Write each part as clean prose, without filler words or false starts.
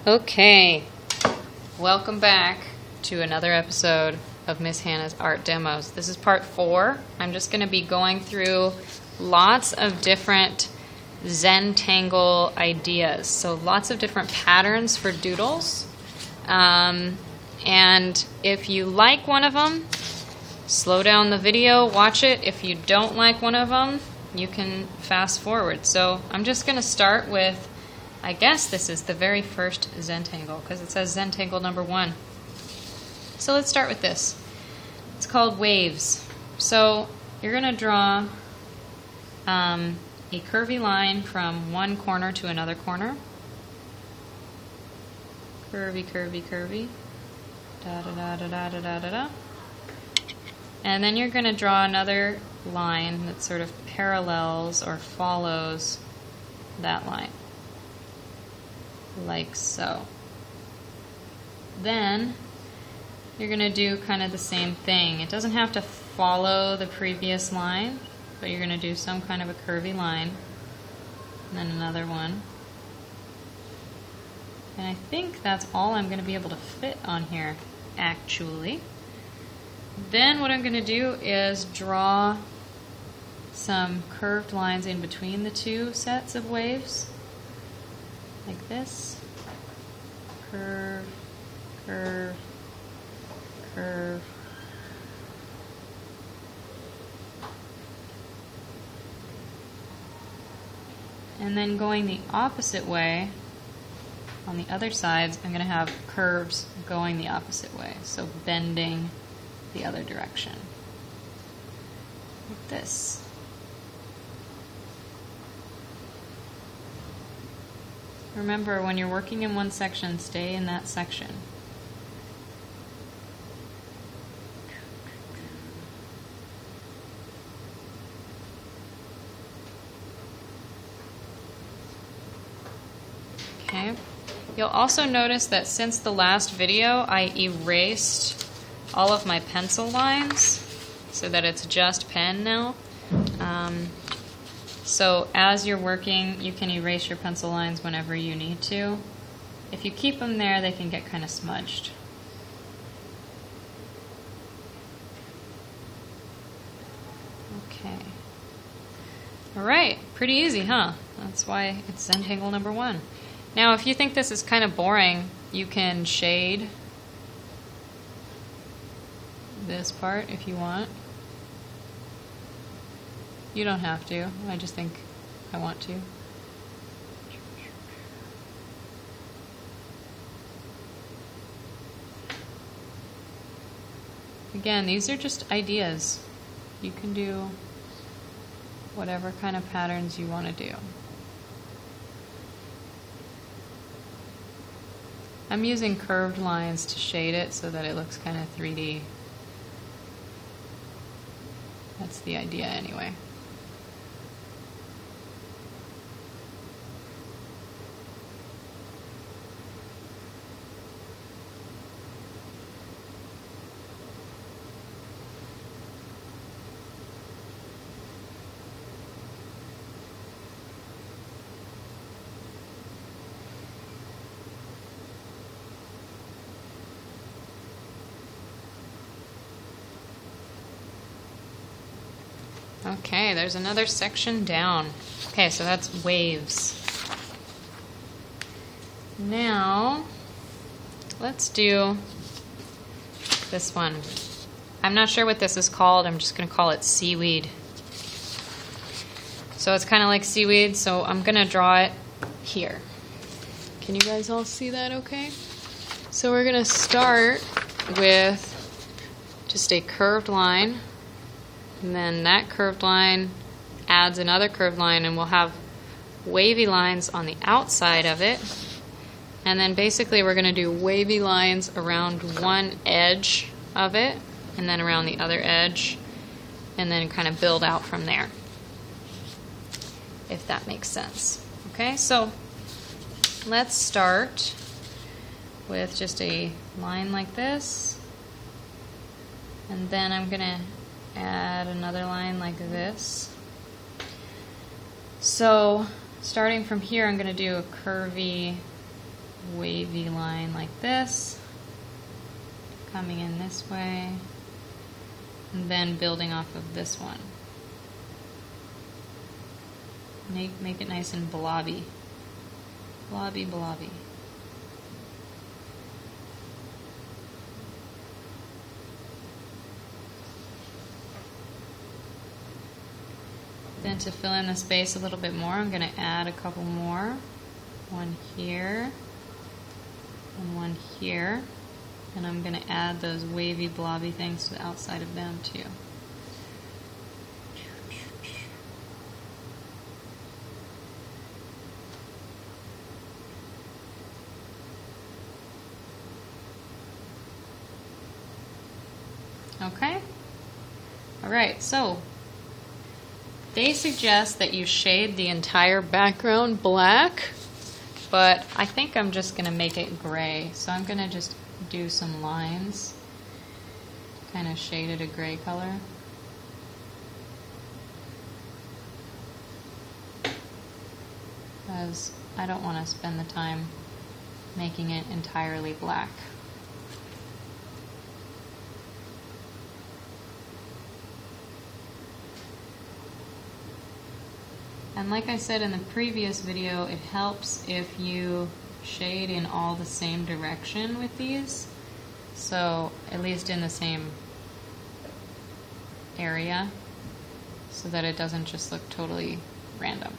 Okay, welcome back to another episode of Miss Hannah's Art Demos. This is part 4. I'm just going to be going through lots of different Zentangle ideas. So lots of different patterns for doodles. And if you like one of them, slow down the video, watch it. If you don't like one of them, you can fast forward. So I'm just going to start with, I guess this is the very first Zentangle because it says Zentangle number 1. So let's start with this. It's called waves. So you're going to draw a curvy line from one corner to another corner. Curvy, curvy, curvy. Da da da da da da da da da. And then you're going to draw another line that sort of parallels or follows that line. Like so. Then you're going to do kind of the same thing. It doesn't have to follow the previous line, but you're going to do some kind of a curvy line, and then another one. And I think that's all I'm going to be able to fit on here, actually. Then what I'm going to do is draw some curved lines in between the two sets of waves. Like this. Curve, curve, curve. And then going the opposite way, on the other sides, I'm going to have curves going the opposite way. So bending the other direction. Like this. Remember, when you're working in one section, stay in that section. Okay. You'll also notice that since the last video, I erased all of my pencil lines so that it's just pen now. So as you're working, you can erase your pencil lines whenever you need to. If you keep them there, they can get kind of smudged. Okay. Alright, pretty easy, huh? That's why it's Zentangle number 1. Now, if you think this is kind of boring, you can shade this part if you want. You don't have to. I just think I want to. Again, these are just ideas. You can do whatever kind of patterns you want to do. I'm using curved lines to shade it so that it looks kind of 3D. That's the idea anyway. Okay, there's another section down. Okay, so that's waves. Now, let's do this one. I'm not sure what this is called. I'm just going to call it Seaweed. So it's kind of like seaweed, so I'm going to draw it here. Can you guys all see that okay? So we're going to start with just a curved line. And then that curved line adds another curved line, and we'll have wavy lines on the outside of it. And then basically we're going to do wavy lines around one edge of it, and then around the other edge, and then kind of build out from there, if that makes sense. Okay, so let's start with just a line like this, and then I'm going to add another line like this. So starting from here, I'm going to do a curvy wavy line like this, coming in this way, and then building off of this one. Make it nice and blobby. Blobby, blobby. Then to fill in the space a little bit more, I'm going to add a couple more. One here, and one here. And I'm going to add those wavy, blobby things to the outside of them too. Okay? Alright, so they suggest that you shade the entire background black, but I think I'm just going to make it gray. So I'm going to just do some lines, kind of shade it a gray color. Because I don't want to spend the time making it entirely black. And like I said in the previous video, it helps if you shade in all the same direction with these. So at least in the same area, so that it doesn't just look totally random.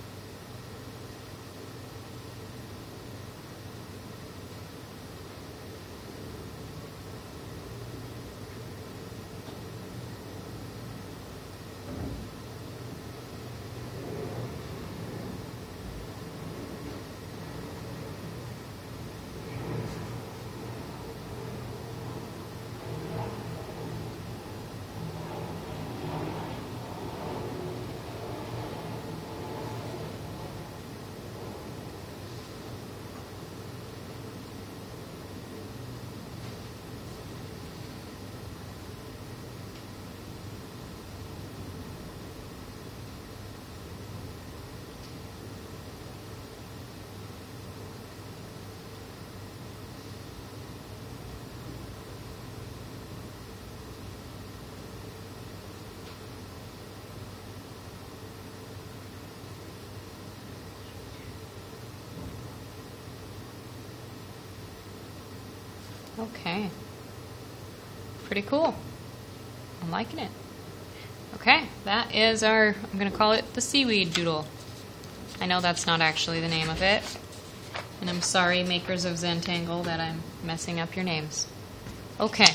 Okay, pretty cool. I'm liking it. Okay, that is our, I'm going to call it the Seaweed doodle. I know that's not actually the name of it, and I'm sorry, makers of Zentangle, that I'm messing up your names. Okay,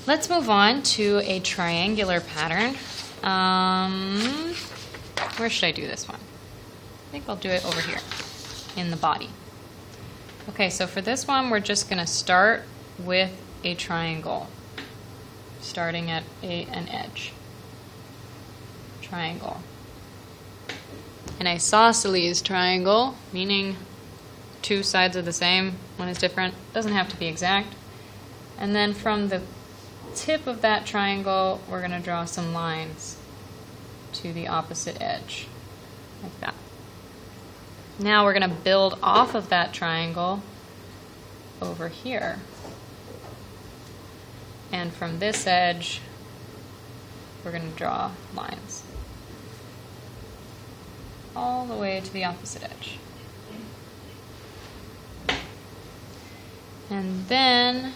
let's move on to a triangular pattern. Where should I do this one? I think I'll do it over here in the body. Okay, so for this one, we're just going to start with a triangle, starting at an edge. Triangle. An isosceles triangle, meaning two sides are the same, one is different. Doesn't have to be exact. And then from the tip of that triangle, we're going to draw some lines to the opposite edge, like that. Now we're going to build off of that triangle over here. And from this edge, we're going to draw lines all the way to the opposite edge. And then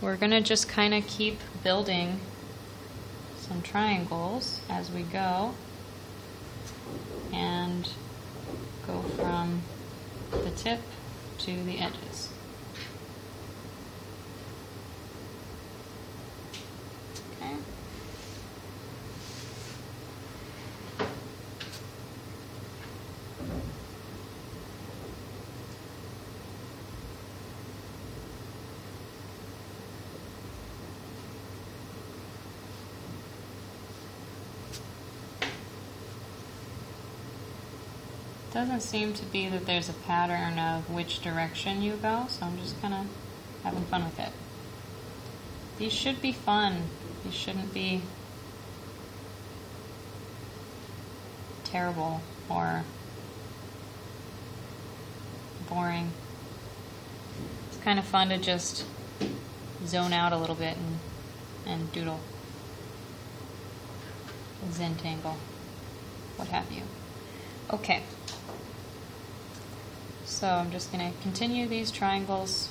we're going to just kind of keep building some triangles as we go, and go from the tip to the edges. Okay. Doesn't seem to be that there's a pattern of which direction you go, so I'm just kind of having fun with it. These should be fun. These shouldn't be terrible or boring. It's kind of fun to just zone out a little bit and doodle. Zentangle, what have you. Okay. So I'm just going to continue these triangles.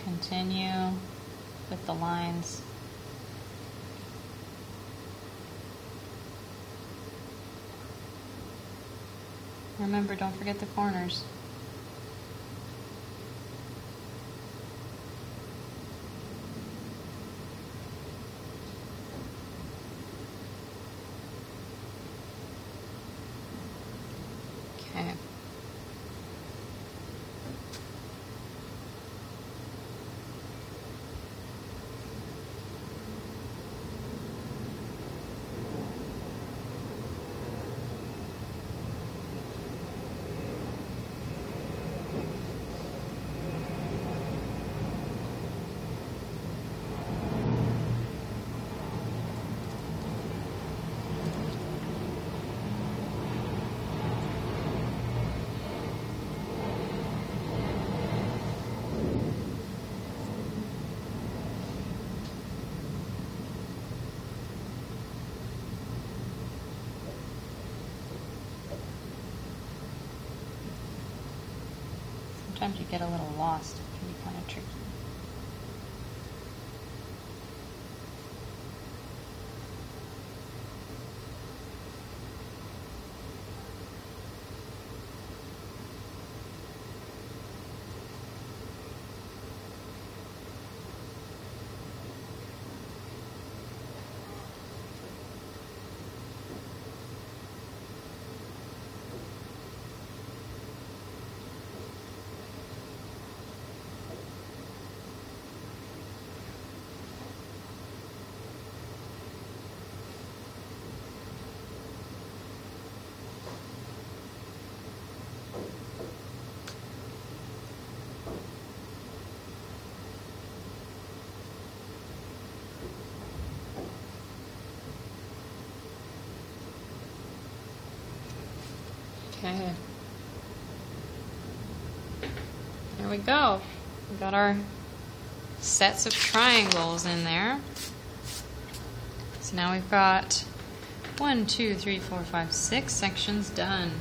Continue with the lines. Remember, don't forget the corners. Okay. Sometimes you get a little lost. It can be kind of tricky. Okay. There we go. We got our sets of triangles in there. So now we've got 1, 2, 3, 4, 5, 6 sections done.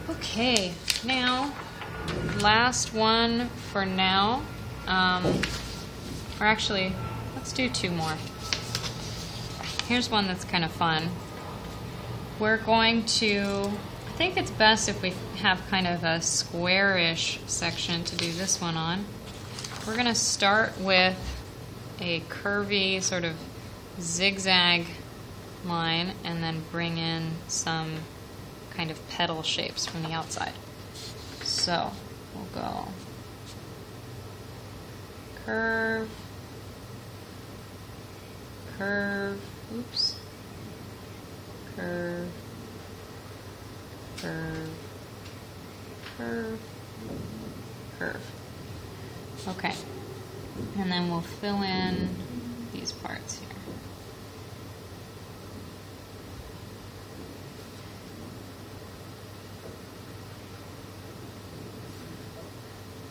Okay, now last one for now. Or actually, let's do 2 more. Here's one that's kind of fun. We're going to, I think it's best if we have kind of a squarish section to do this one on. We're going to start with a curvy sort of zigzag line and then bring in some kind of petal shapes from the outside. So we'll go curve, curve, oops, curve, curve, curve, curve. Okay, and then we'll fill in these parts here.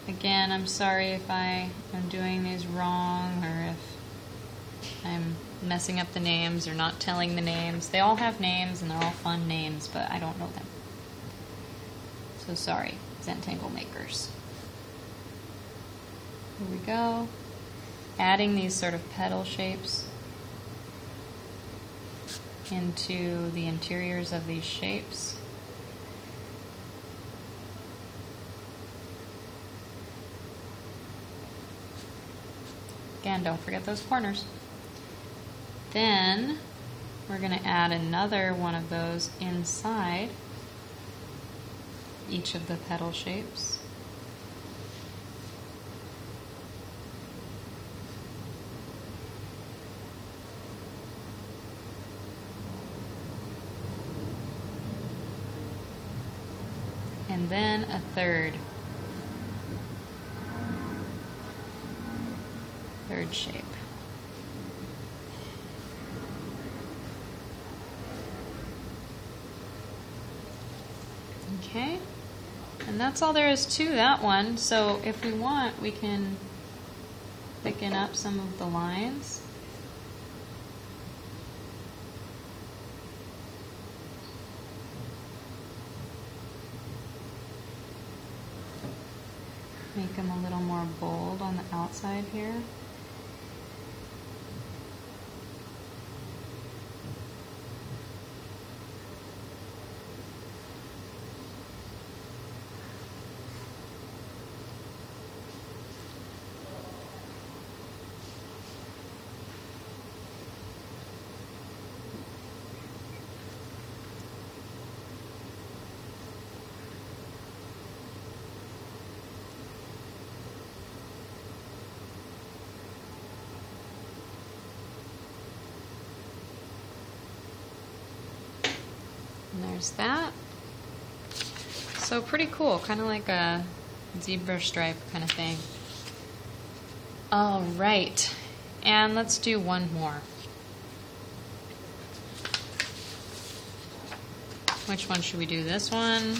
Again, I'm sorry if I am doing these wrong or if I'm messing up the names or not telling the names. They all have names and they're all fun names, but I don't know them. So sorry, Zentangle makers. Here we go. Adding these sort of petal shapes into the interiors of these shapes. Again, don't forget those corners. Then we're going to add another one of those inside each of the petal shapes. And then a third shape. Okay, and that's all there is to that one. So if we want, we can thicken up some of the lines. Make them a little more bold on the outside here. And there's that. So pretty cool, kind of like a zebra stripe kind of thing. All right, and let's do one more. Which one should we do? This one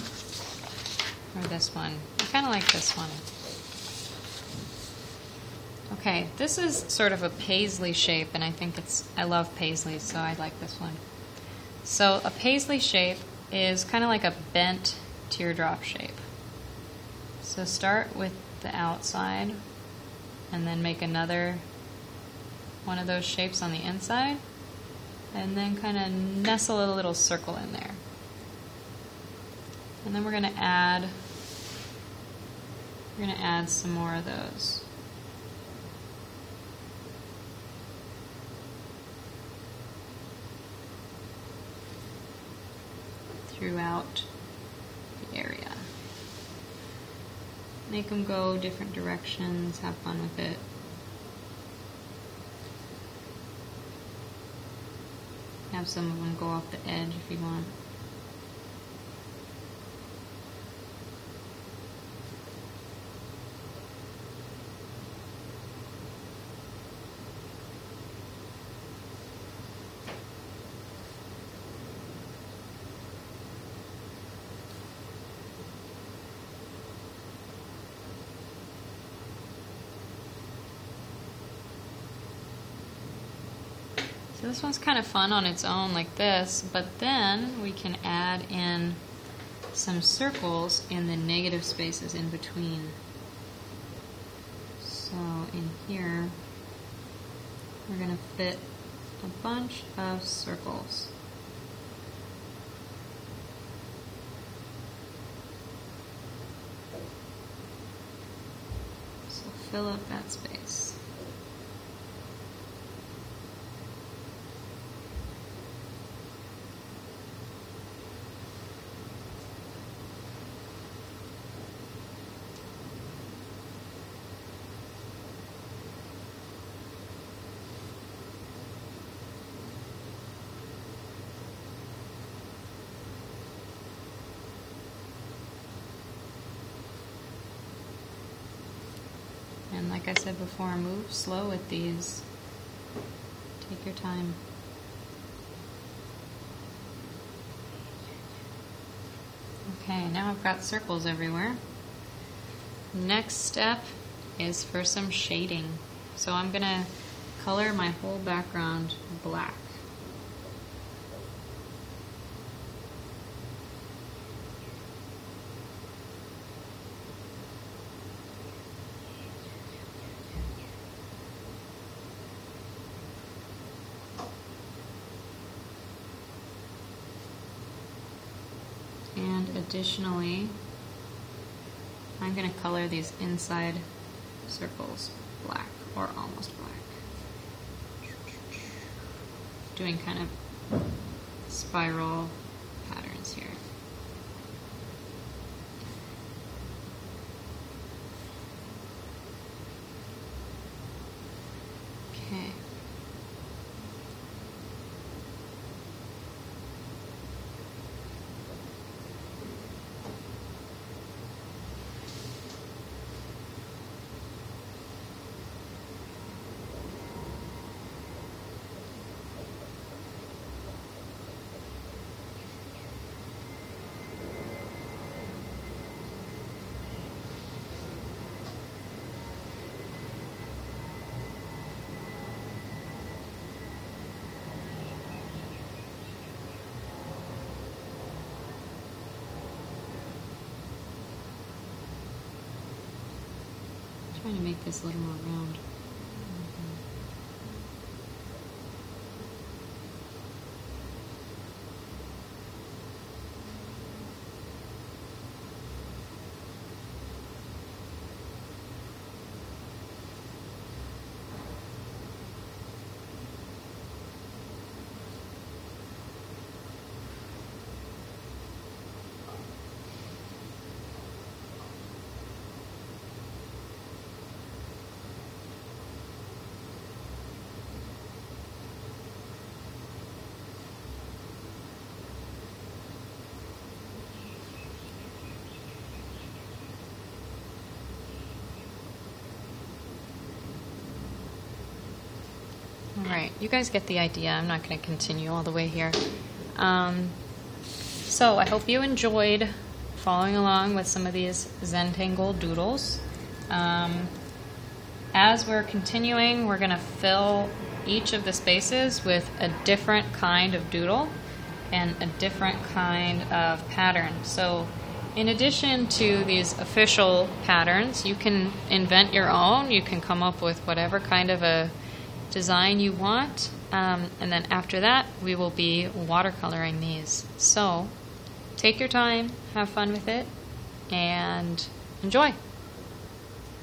or this one? I kind of like this one. Okay, this is sort of a Paisley shape, and I love Paisley, so I like this one. So a Paisley shape is kind of like a bent teardrop shape. So start with the outside and then make another one of those shapes on the inside, and then kind of nestle a little circle in there. And then we're going to add some more of those. Throughout the area. Make them go different directions, have fun with it. Have some of them go off the edge if you want. So this one's kind of fun on its own like this, but then we can add in some circles in the negative spaces in between. So in here, we're going to fit a bunch of circles. So fill up that space. And like I said before, move slow with these. Take your time. Okay, now I've got circles everywhere. Next step is for some shading. So I'm going to color my whole background black. And additionally, I'm going to color these inside circles black, or almost black. Doing kind of spiral patterns here. Okay. trying to make this a little more round. All right, you guys get the idea. I'm not going to continue all the way here. So I hope you enjoyed following along with some of these Zentangle doodles. As we're continuing, we're going to fill each of the spaces with a different kind of doodle and a different kind of pattern. So in addition to these official patterns, you can invent your own. You can come up with whatever kind of a design you want, and then after that we will be watercoloring these. So take your time, have fun with it, and enjoy.